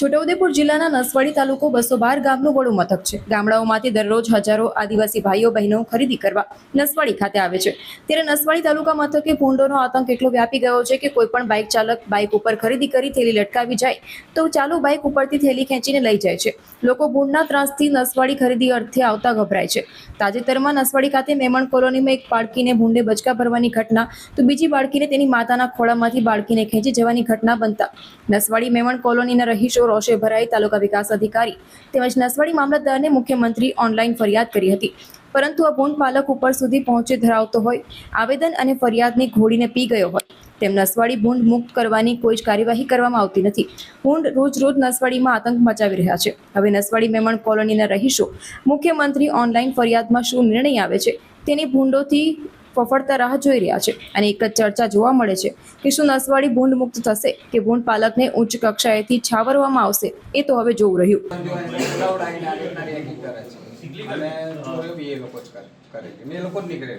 છોટાઉદેપુર જિલ્લાના નસવાડી તાલુકો 212 ગામનું વડું મથક છે। ગામડાઓમાંથી દરરોજ હજારો આદિવાસી ભાઈઓ બહેનો ખરીદી કરવા નસવાડી ખાતે આવે છે। ત્યારે નસવાડી તાલુકા મથકે ભૂંડોનો આતંક એટલો વ્યાપી ગયો છે કે કોઈ પણ બાઇક ચાલક બાઇક ઉપર ખરીદી કરી થેલી લટકાવી જાય તો ચાલુ બાઇક ઉપરથી થેલી ખેંચીને લઈ જાય છે। લોકો ભૂંડના ત્રાસથી નસવાડી ખરીદી અર્થે આવતા ગભરાય છે। તાજેતરમાં નસવાડી ખાતે મેમણ કોલોનીમાં એક બાળકીને ભૂંડે બચકા ભરવાની ઘટના તો બીજી બાળકીને તેની માતાના ખોળામાંથી બાળકીને ખેંચી જવાની ઘટના બનતા નસવાડી મેમણ કોલોનીના રહીશો રોષે ભરાઈ તાલુકા વિકાસ અધિકારી તેમજ નસવાડી મામલતદારને મુખ્યમંત્રી ઓનલાઈન ફરિયાદ કરી હતી, પરંતુ આ ભૂંડ પાલક ઉપર સુધી પહોંચી ધરાવતો હોય, આવેદન અને ફરિયાદની ઘોડીને પી ગયો હોય તેમ નસવાડી ભૂંડ મુક્ત કરવાની કોઈ જ કાર્યવાહી કરવામાં આવતી નથી। ભૂંડ રોજ રોજ નસવાડીમાં આતંક મચાવી રહ્યા છે। હવે નસવાડી મેમણ કોલોનીના રહીશો મુખ્યમંત્રી ઓનલાઈન ફરિયાદમાં શું નિર્ણય આવે છે તેની ભૂંડોથી ફફડતા રાહ જોઈ રહ્યા છે અને એક જ ચર્ચા જોવા મળે છે કે શું નસવાડી ભૂંડ મુક્ત થશે કે ભૂંડ પાલકને ઉચ્ચ કક્ષાએથી છાવરવામાં આવશે, એ તો હવે જોવું રહ્યું।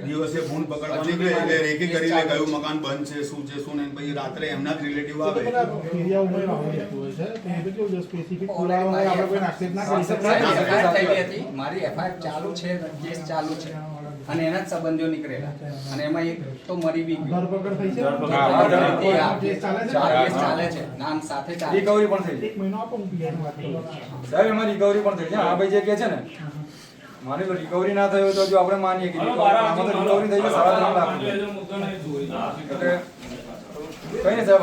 દિવસે ફોન પકડવા નીકળે એટલે રેકી કરી લે કયું મકાન બંધ છે શું છે શું નહીં, પછી રાત્રે એમના જ રિલેટિવ આવે એરિયા ઉપર આવતું હોય છે તો એ તો જો સ્પેસિફિક પુરાવા હોય આપણે કોઈ એક્સેપ્ટ ના કરી શકીએ। મારી એફઆઈઆર ચાલુ છે, કેસ ચાલુ છે અને એના જ સંબંધીઓ નીકળેલા અને એમાં એક તો મરી બી ગયું, ધરપકડ થઈ છે, કેસ ચાલે છે, નામ સાથે ચાલે, રિકવરી પણ થઈ છે। એક મહિનો આપો હું પીઆઈ વાત કરું સાહેબ એમાં રિકવરી પણ થઈ છે। આ ભાઈ જે કહે છે ને માની લો રિકવરી ના થઈ હોય તો જો આપણે માનીએ કે આમાં તો રિકવરી થઈ છે 3.5 લાખ એટલે કઈ નહીં સાહેબ।